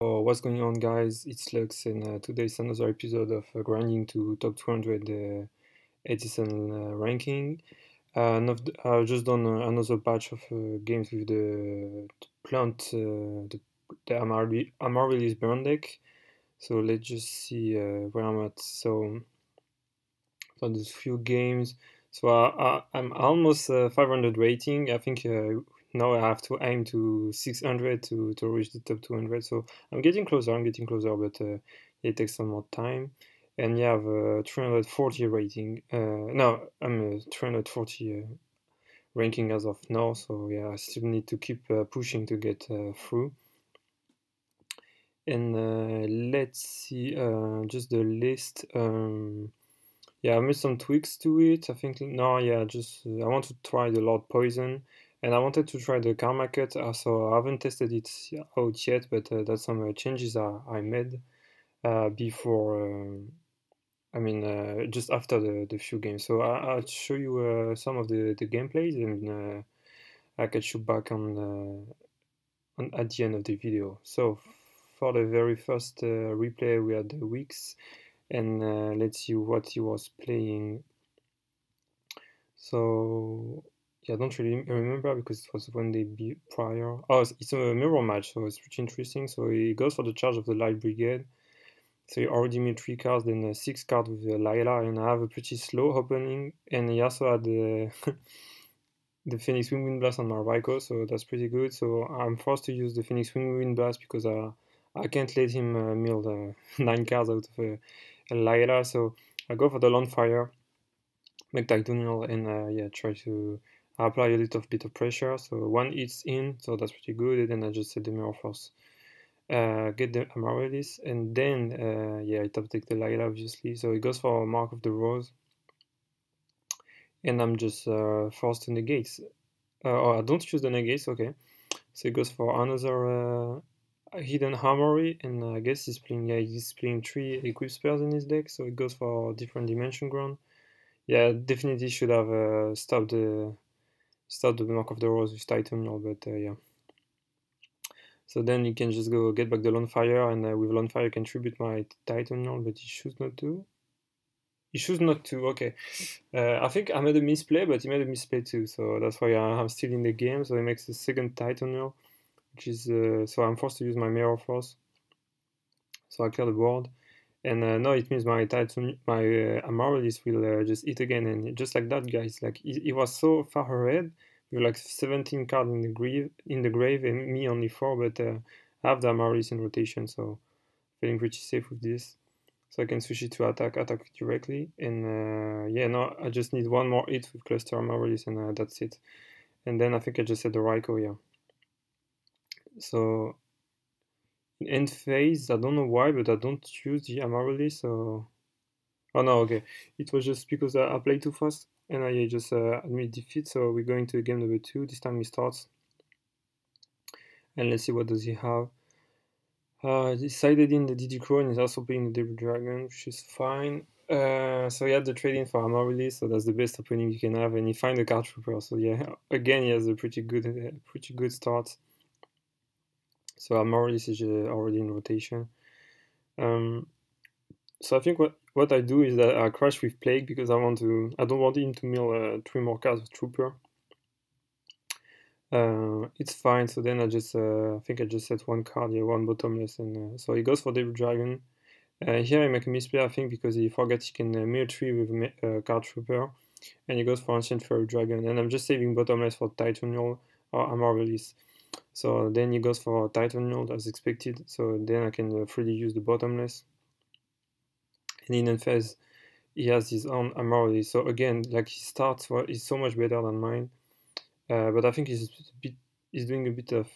So what's going on, guys? It's Lux, and today's another episode of grinding to top 200 Edison ranking. I've just done another batch of games with the plant, the Amaryllis burn deck. So let's just see where I'm at. So for these few games, so I'm almost 500 rating. I think now I have to aim to 600 to reach the top 200. So I'm getting closer, but it takes some more time. And you have 340 rating. No, I'm 340 ranking as of now. So yeah, I still need to keep pushing to get through. And let's see just the list. Yeah, I made some tweaks to it. I think no, yeah, just I want to try the Lord Poison, and I wanted to try the Karma Cut. So I haven't tested it out yet, but that's some changes I made before. I mean, just after the few games. So I'll show you some of the gameplays, and I'll catch you back on at the end of the video. So for the very first replay, we had the weeks. And let's see what he was playing. So yeah, I don't really remember because it was one day prior. Oh, it's a mirror match, so it's pretty interesting. So he goes for the charge of the Light Brigade. So he already made 3 cards, then 6 cards with Layla, and I have a pretty slow opening. And he also had the the Phoenix Wind Blast on my Raiko, so that's pretty good. So I'm forced to use the Phoenix Wind Blast because I can't let him mill 9 cards out of Layla, so I go for the Lawn Fire, make Titanial, and yeah, try to apply a little bit of pressure. So one hits in, so that's pretty good. And then I just set the Mirror Force, get the Amaryllis, and then yeah, I top take the Layla obviously. So it goes for Mark of the Rose, and I'm just forced to negate. Oh, I don't use the negates, okay. So it goes for another Hidden Armory, and I guess he's playing 3 equip spells in his deck, so it goes for different dimension ground. Yeah, definitely should have stopped the Mark of the Rose with Titanial, but yeah. So then you can just go get back the Lone Fire, and with Lone Fire contribute my Titanial, but he should not to. He should not to, okay. I think I made a misplay, but he made a misplay too, so that's why I'm still in the game. So he makes the second Titanial, which is, so I'm forced to use my Mirror Force. So I clear the board. And now it means my Amaryllis will just hit again, and just like that, guys, like he was so far ahead with like 17 cards in the grave, and me only 4, but I have the Amaryllis in rotation, so feeling pretty safe with this. So I can switch it to attack directly, and yeah, now I just need one more hit with Cluster Amaryllis, and that's it. And then I think I just said the Raiko, yeah. So in end phase, I don't know why, but I don't use the Amaryllis, so... Oh no, okay. It was just because I played too fast, and I just admit defeat, so we're going to game number 2. This time he starts. And let's see what does he have. He decided in the DD Crow, and he's also playing the Devil Dragon, which is fine. So he had the trade-in for Amaryllis, so that's the best opening you can have, and he find the card trooper, so yeah, again he has a pretty good start. So Amaryllis is already in rotation. So I think what I do is that I crash with Plague because I don't want him to mill 3 more cards of Trooper. It's fine. So then I think I just set 1 card, yeah, 1 bottomless, and so he goes for Devil Dragon. Here I make a misplay, I think, because he forgets he can mill 3 with card Trooper, and he goes for Ancient Fairy Dragon, and I'm just saving bottomless for Titanial or Amaryllis. So then he goes for Titanial as expected. So then I can freely use the bottomless. And in end phase, he has his own Amaryllis. So again, like his starts is so much better than mine. But I think he's doing a bit of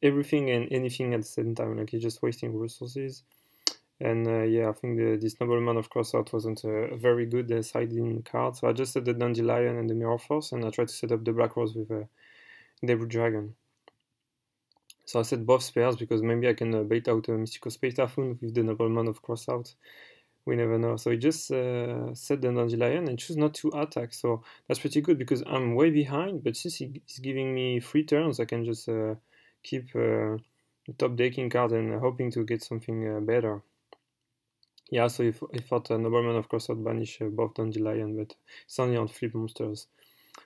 everything and anything at the same time. Like he's just wasting resources. And yeah, I think this Nobleman of Crossout wasn't a very good side-in card. So I just set the Dandelion and the Mirror Force, and I tried to set up the Black Rose with Devil Dragon. So I set both spares because maybe I can bait out a Mystical Space Typhoon with the Nobleman of Crossout. We never know. So he just set the Dandelion and choose not to attack. So that's pretty good because I'm way behind. But since he's giving me 3 turns, I can just keep top decking card and hoping to get something better. Yeah, so he thought Nobleman, of course, would banish both Dandelion, but it's only on flip monsters.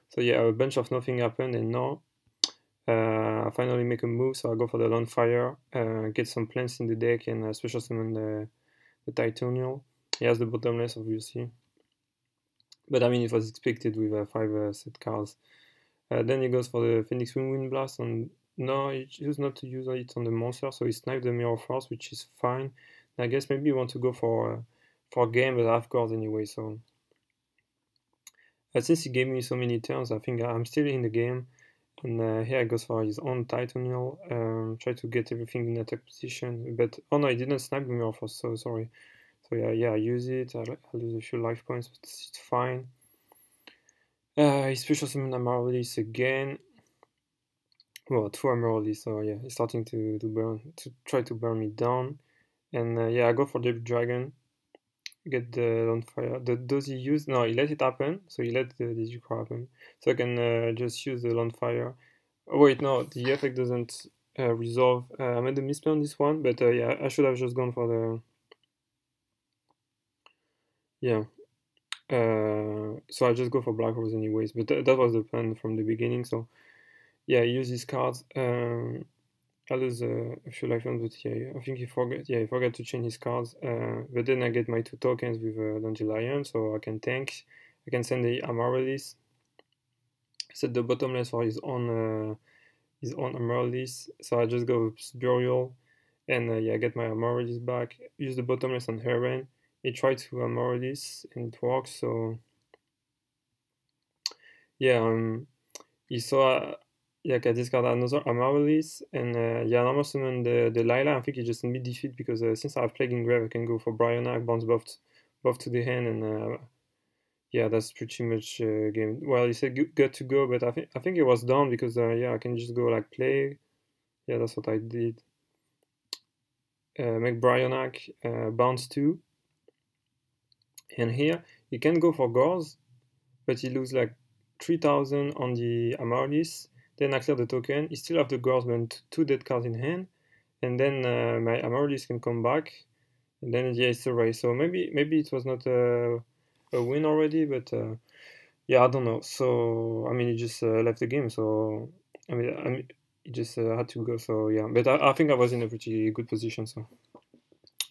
So yeah, a bunch of nothing happened, and now I finally make a move, so I go for the Landfire, get some plants in the deck, and special summon the Titanial. He has the Bottomless, obviously. But I mean, it was expected with 5 set cards. Then he goes for the Phoenix Wind Blast, and no, he chose not to use it on the monster, so he sniped the Mirror Force, which is fine. And I guess maybe you want to go for a game, but I have cards anyway, so... since he gave me so many turns, I think I'm still in the game. And here he goes for his own Titanial, try to get everything in attack position, but oh no, he didn't snipe the Mirror Force, so sorry. So yeah, I use it, I lose a few life points, but it's fine. He special summon Amaryllis again. Well, 2 Amaryllis, so yeah, he's starting to try to burn me down. And yeah, I go for the Dragon, get the Landfire. Does he use? No, he let it happen, so he let the Zuko happen. So I can just use the Landfire. Oh wait, no, the effect doesn't resolve. I made a misplay on this one, but yeah, I should have just gone for the... Yeah. So I just go for Black Rose anyways, but that was the plan from the beginning, so... Yeah, he used his cards. I lose a few life points, but yeah, I think he forgot to change his cards. But then I get my 2 tokens with Dandelion, so I can tank. I can send the Amaryllis. Set the Bottomless for his own Amaryllis. So I just go with Burial, and yeah, get my Amaryllis back. Use the Bottomless on Heron. He tried to Amaryllis, and it works. So yeah, he saw. Yeah, I discard another Amaryllis, and yeah, normal summon the Lila. I think he just mid defeat because since I have Plague in Grave, I can go for Brionac, bounce both to the hand, and yeah, that's pretty much game. Well, he said good to go, but I think it was done because yeah, I can just go like Plague. Yeah, that's what I did. Make Brionac bounce 2, and here you can go for Gores, but he loses like 3,000 on the Amaryllis. Then I clear the token. He still have the Gores, but 2 dead cards in hand. And then my Amaryllis can come back. And then yeah, it's a race. So maybe it was not a win already, but yeah, I don't know. So I mean, he just left the game. So I mean, he just had to go. So yeah, but I think I was in a pretty good position. So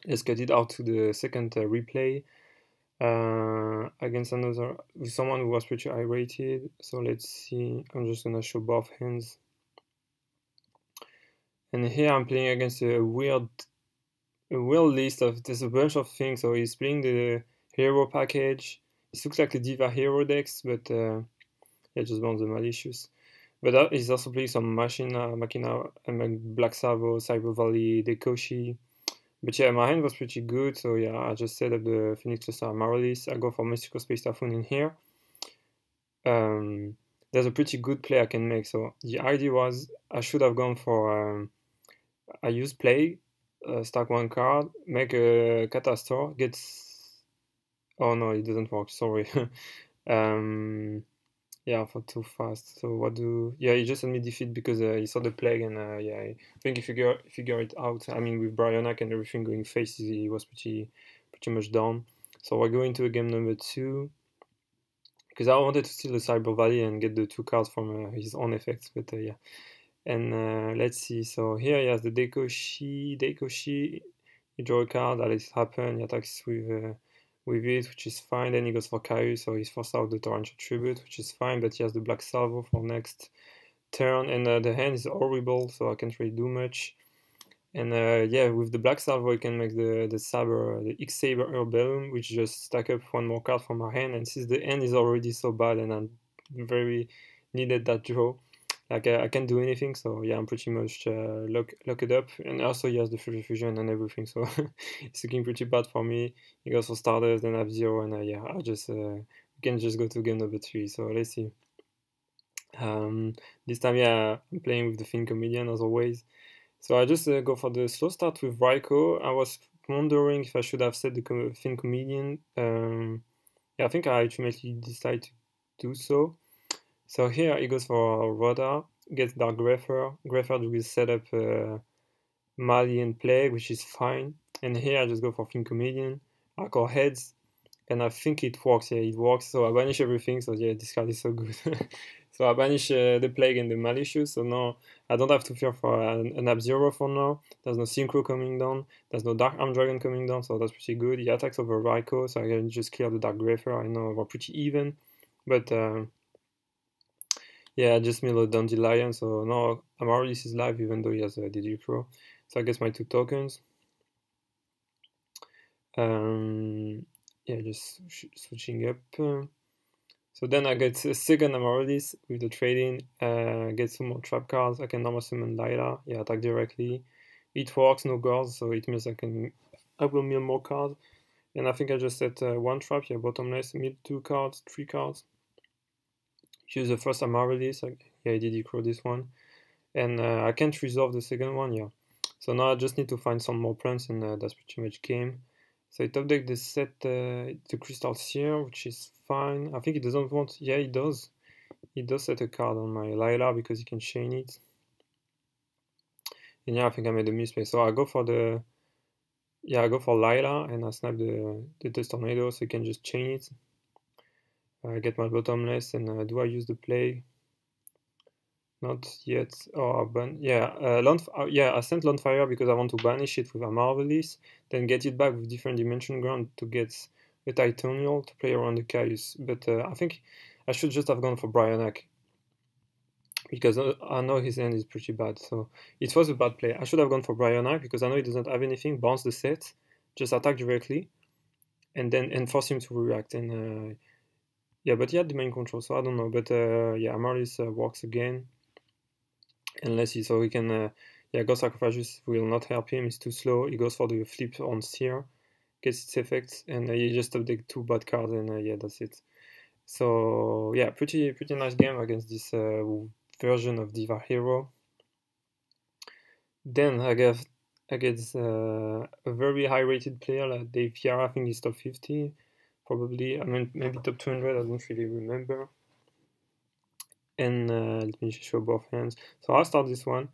let's get it out to the second replay. Against with someone who was pretty irritated. So let's see. I'm just gonna show both hands. And here I'm playing against a weird list of... There's a bunch of things. So he's playing the hero package. It looks like a Diva Hero decks, but yeah, just bounce the Malicious. But he's also playing some Machina, and Black Savo, Cyber Valley, Dekoshi. But yeah, my hand was pretty good, so yeah, I just set up the Phoenix Cluster Amaryllis. I go for Mystical Space Typhoon in here. There's a pretty good play I can make. So the idea was I should have gone for... I use Plague, stack 1 card, make a Catastor, gets... Oh no, it doesn't work, sorry. Yeah, I thought too fast. So what do... Yeah, he just had me defeat because he saw the Plague, and yeah, I think he figure it out. I mean, with Brionac and everything going face, he was pretty much down. So I go into a game number 2 because I wanted to steal the Cyber Valley and get the 2 cards from his own effects, but yeah. And let's see. So here he has the Dekoshi. He draw a card, I let it happen. He attacks with it, which is fine. Then he goes for Caillou, so he's forced out the Torrential Tribute, which is fine, but he has the Black Salvo for next turn, and the hand is horrible, so I can't really do much. And yeah, with the Black Salvo, I can make the Saber, the X-Saber Herbellum, which just stack up 1 more card from our hand, and since the hand is already so bad, and I very needed that draw, like I can't do anything, so yeah, I'm pretty much lock it up. And also he has the Fusion and everything, so it's looking pretty bad for me. He goes for Stardust, then I have 0, and yeah, I just we can just go to game number 3. So let's see. This time, yeah, I'm playing with the Fin Comedian as always. So I just go for the slow start with Raikou. I was wondering if I should have set the Fin Comedian. Yeah, I think I ultimately decided to do so. So here he goes for Roda, gets Dark Greffer. Greffer will set up Mali and Plague, which is fine. And here I just go for Fin Comedian. I call heads, and I think it works. Yeah, it works. So I banish everything. So yeah, this card is so good. So I banish the Plague and the Malicious. So now I don't have to fear for an Ab-Zero for now. There's no Synchro coming down. There's no Dark Arm Dragon coming down. So that's pretty good. He attacks over Raikou, so I can just clear the Dark Greyfur. I know we're pretty even, but yeah, I just milled Dandelion. So now Amaryllis is live, even though he has a Diva Hero. So I guess my 2 tokens. Yeah, just switching up. So then I get a second Amaryllis with the trading. Get some more trap cards. I can normal summon Lila. Yeah, attack directly. It works, no guards, so it means I will mill more cards. And I think I just set 1 trap. Yeah, bottomless. Mill 2 cards, 3 cards. Use the first Amaryllis. Yeah, I did crow this one. And I can't resolve the second one. Yeah. So now I just need to find some more plants, and that's pretty much game. So it top deck the set the Crystal Seer, which is fine. I think it doesn't want. Yeah, it does. It does set a card on my Lila because he can chain it. And yeah, I think I made a misplay. So I go for the. Yeah, I go for Lila and I snap the Dust Tornado, so he can just chain it. I get my bottomless, and do I use the Plague? Not yet. Oh, yeah, yeah, I sent Landfire because I want to banish it with a Amaryllis, then get it back with different dimension ground to get a Titanial to play around the Caius. But I think I should just have gone for Brionac because I know his hand is pretty bad. So it was a bad play. I should have gone for Brionac because I know he doesn't have anything. Bounce the set, just attack directly, and then force him to react. And yeah, but he had the main control, so I don't know. But yeah, Amaryllis works again. Unless he can, yeah, Ghost Sacrifice will not help him, he's too slow, he goes for the flip on Seer, gets its effects, and he just update 2 bad cards, and yeah, that's it. So yeah, pretty nice game against this version of Diva Hero. Then I get a very high rated player like Dave Fiara. I think he's top 50, probably, I mean maybe top 200, I don't really remember. And let me show both hands. So I'll start this one.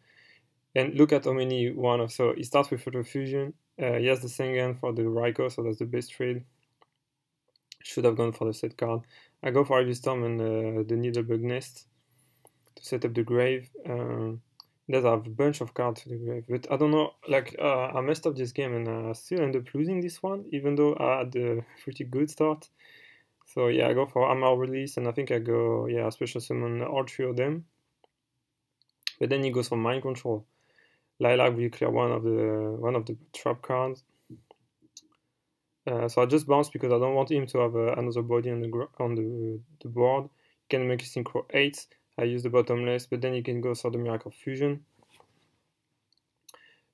And look at how many so he starts with Photo Fusion. He has the Sengen for the Raikou, so that's the best trade. Should have gone for the set card. I go for Ivy Storm and the Needlebug Nest to set up the grave. There's a bunch of cards to the grave, but I don't know, like, I messed up this game and I still end up losing this one, even though I had a pretty good start. So yeah, I go for Amaryllis, and I think I go, yeah, special summon all 3 of them. But then he goes for Mind Control. Lilac will clear one of the trap cards. So I just bounce because I don't want him to have another body on the board. He can make a Synchro 8. I use the bottomless, but then he can go for the Miracle Fusion.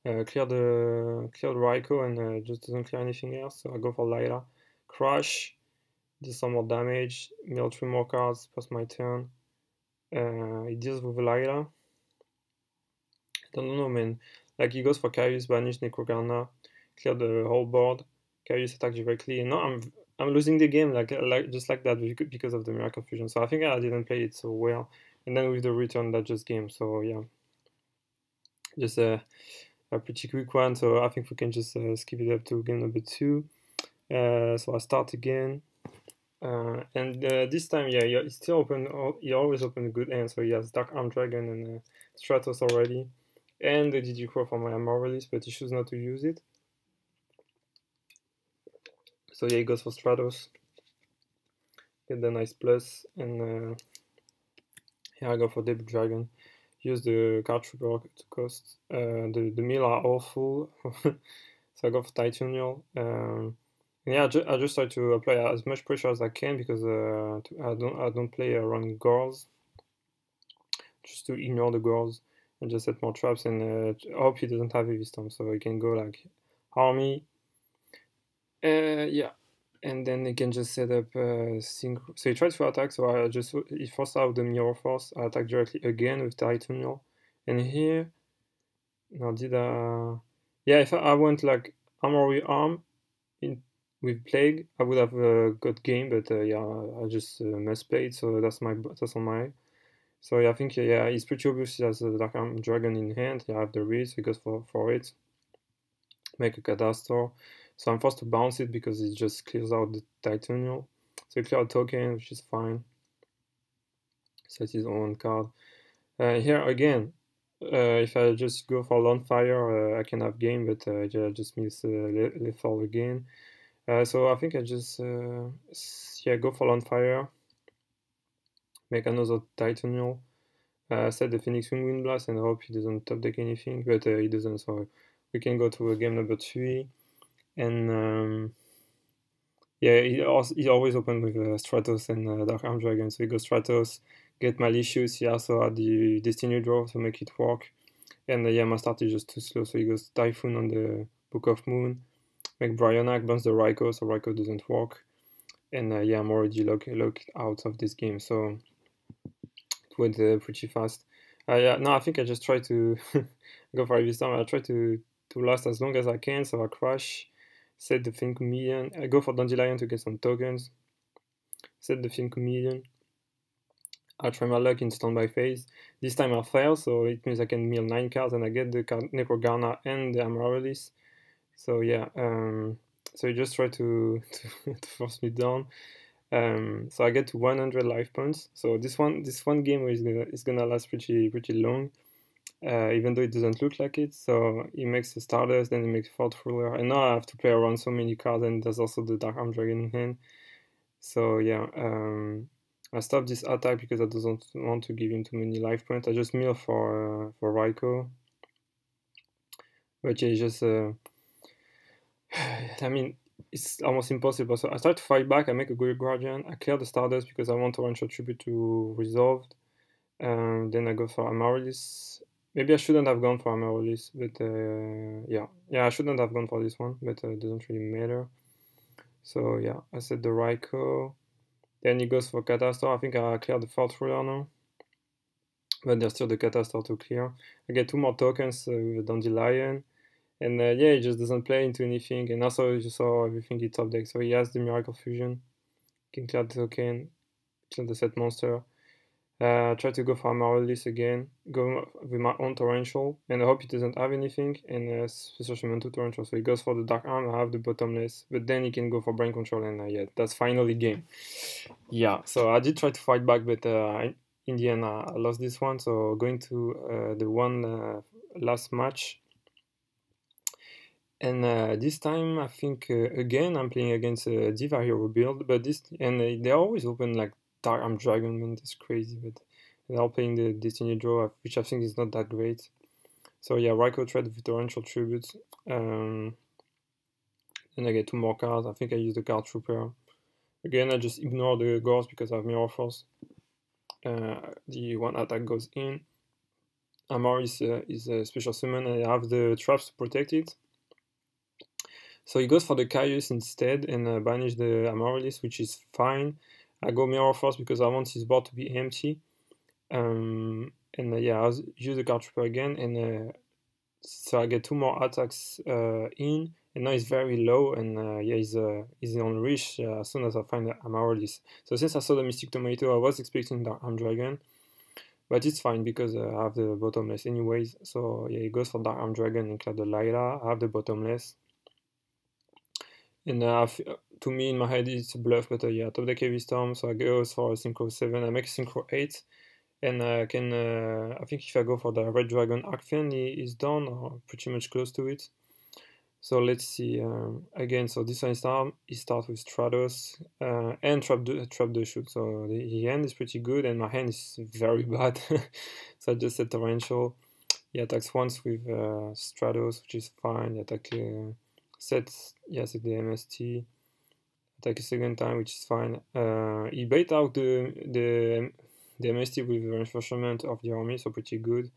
Clear the Raikou and just doesn't clear anything else. So I go for Lila. Crash. Do some more damage. Mill 3 more cards. Pass my turn. He deals with Lila. I don't know, man. Like, he goes for Caius, banish Necrogarna, clear the whole board, Caius attack directly, and now I'm losing the game like just like that because of the Miracle Fusion. So I think I didn't play it so well, and then with the return that just game. So yeah, just a pretty quick one. So I think we can just skip it up to game number 2. So I start again. And this time, yeah, he still open. He always open a good hand. So he has Dark Arm Dragon and Stratos already, and the DG Crow for my Amaryllis, but he chooses not to use it. So yeah, he goes for Stratos. Get the nice plus, and here I go for Debut Dragon. Use the card trooper to cost. The mill are all full, so I go for Titanial. Yeah, I just try to apply as much pressure as I can because I don't play around girls, just to ignore the girls and just set more traps, and I hope he doesn't have Heavy Storm, so he can go like Army. Yeah, and then he can just set up Synchro. So he tries to attack, so he forced out the Mirror Force. I attack directly again with Titanial, and here, now yeah, if I went like Armory Arm with Plague, I would have got game, but yeah, I just misplayed, so that's on my. So yeah, I think yeah, it's pretty obvious he has a Dark Arm Dragon in hand. You have the read, so he goes for it. Make a Cadastor. So I'm forced to bounce it because it just clears out the Titanial. So clear a token, which is fine. Set his own card. Here again, if I just go for Lawnfire, I can have game, but I just miss lethal again. So I think I just yeah, go for Lawnfire. Make another Titanial. Set the Phoenix Wind Blast and hope he doesn't top deck anything, but he doesn't, so we can go to game number 3. And yeah, he always open with Stratos and Dark Arm Dragon, so he goes Stratos, get Malicious, he also had the Destiny Draw to make it work, and yeah, my start is just too slow, so he goes Typhoon on the Book of Moon, make Bryonak, burns the Raikou, so Raikou doesn't work, and yeah, I'm already locked out of this game, so it went pretty fast. Yeah, no, I think I just try to go for it this time. I try to last as long as I can, so I crash, set the Fin Chameleon. I go for Dandelion to get some tokens, set the Fin Chameleon. I try my luck in standby phase. This time I fail, so it means I can mill 9 cards and I get the card Necrogarna and the Amaryllis. So yeah, so you just try to force me down. So I get to 100 life points. So this one game is gonna last pretty long, even though it doesn't look like it. So he makes the Stardust, then he makes Fort Ruler, and now I have to play around so many cards, and there's also the Dark Arm Dragon in hand. So yeah, I stop this attack because I don't want to give him too many life points. I just mill for Raikou, but yeah, just I mean, it's almost impossible. So I start to fight back, I make a good Guardian, I clear the Stardust because I want to one-shot Tribute to Resolved. Then I go for Amaryllis. Maybe I shouldn't have gone for Amaryllis, but yeah, I shouldn't have gone for this one, but it doesn't really matter. So yeah, I set the Raikou. Then he goes for Catastor. I think I cleared the Fort Ruler now, but there's still the Catastor to clear. I get 2 more tokens with Dandelion. And yeah, he just doesn't play into anything. And also, you saw everything he top deck. So he has the Miracle Fusion. Can clear the token, clear the set monster. Try to go for Amaryllis again. Go with my own Torrential. And I hope he doesn't have anything. And Special Summon 2 Torrential. So he goes for the Dark Arm. I have the Bottomless. But then he can go for Brain Control. And yeah, that's finally game. Yeah, so I did try to fight back. But in the end, I lost this one. So going to the one last match. And this time, I think again I'm playing against a Diva Hero build, but they always open like Dark Arm Dragon, man, that's crazy. But they're all playing the Destiny Draw, which I think is not that great. So yeah, Raikou tried with Torrential Tributes. Then I get 2 more cards. I think I use the Card Trooper. Again, I just ignore the Ghost because I have Mirror Force. The one attack goes in. Amaryllis is a special summon, and I have the traps to protect it. So he goes for the Caius instead and banish the Amaryllis, which is fine. I go Mirror Force because I want his board to be empty. And yeah, I'll use the Card Trooper again, and so I get 2 more attacks in, and now he's very low, and yeah, he's on reach as soon as I find the Amaryllis. So since I saw the Mystic Tomato, I was expecting Dark Arm Dragon, but it's fine because I have the Bottomless anyways. So yeah, he goes for Dark Arm Dragon and clear the Lyra. I have the Bottomless. And to me, in my head, it's a bluff, but yeah, top deck Heavy Storm, so I go for a Synchro 7, I make a Synchro 8, and I think if I go for the Red Dragon Arcfen, he is done, or pretty much close to it. So let's see, again, so this one he starts with Stratos, and Trap the Shoot, so the hand is pretty good, and my hand is very bad, so I just set Torrential. He attacks once with Stratos, which is fine, he attacks... set the MST, attack a second time, which is fine. He bait out the MST with reinforcement of the army, so pretty good.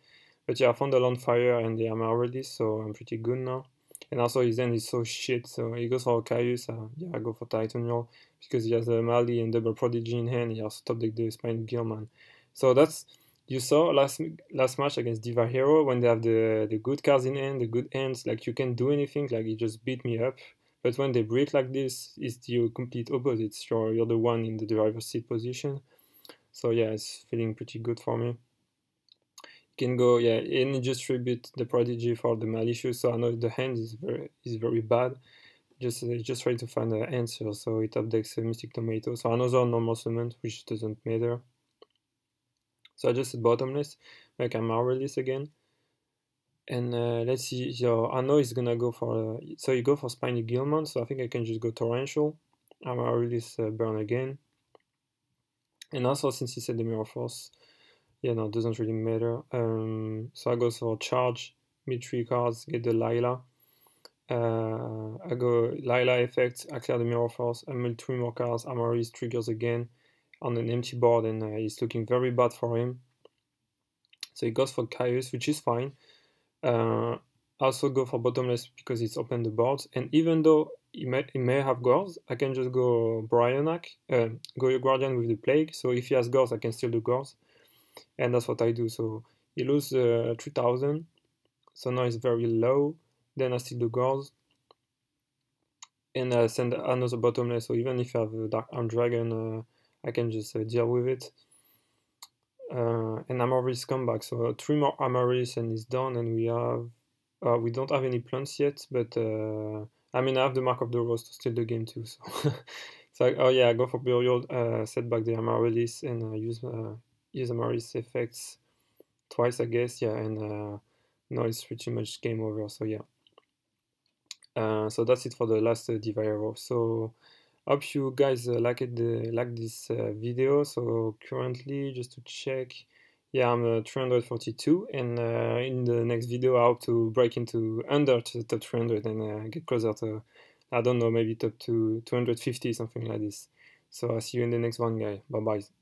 But yeah, I found the Lawnfire and the Amaryllis, so I'm pretty good now. And also his end is so shit, so he goes for Caius. Yeah, I go for Titanial because he has a Mali and Double Prodigy in hand. He also top deck the Spine Gillman. So that's... You saw last match against Diva Hero when they have the good cards in hand, the good hands, like you can't do anything, like you just beat me up. But when they break like this, it's the complete opposite. You're the one in the driver's seat position. So yeah, it's feeling pretty good for me. Can go, yeah, and it just tribute the Prodigy for the malicious. So I know the hand is very bad. Just try to find the answer. So it updates Mystic Tomato. So another normal summon, which doesn't matter. So I just said bottomless, like Amaryllis again. And let's see. So I know he's gonna go for. So you go for Spiny Gilman. So I think I can just go Torrential. Amaryllis burn again. And also since he said the Mirror Force, yeah, no, it doesn't really matter. So I go for charge, mid 3 cards, get the Lila. I go Lila effect, I clear the Mirror Force, I mill 3 more cards, Amaryllis triggers again on an empty board, and it's looking very bad for him. So he goes for Caius, which is fine. I also go for bottomless because it's opened the boards, and even though he may have Gores, I can just go Bryonak, go your Guardian with the Plague, so if he has Gores, I can still do Gores. And that's what I do. So he loses 3000, so now it's very low. Then I still do Gores, and I send another bottomless. So even if I have a Dark Arm Dragon, I can just deal with it. And Amaryllis come back. So 3 more Amaryllis and it's done. And we don't have any plants yet, but I mean I have the Mark of the Rose to steal the game too. So so oh yeah, I go for Burial, set back the Amaryllis, and use Amaryllis effects twice, I guess. Yeah, and now it's pretty much game over. So yeah. So that's it for the last Diva Hero. So hope you guys like this video. So currently, just to check, yeah, I'm 342, and in the next video I hope to break into under to top 300 and get closer to, I don't know, maybe top to 250, something like this. So I'll see you in the next one, guy. Bye bye.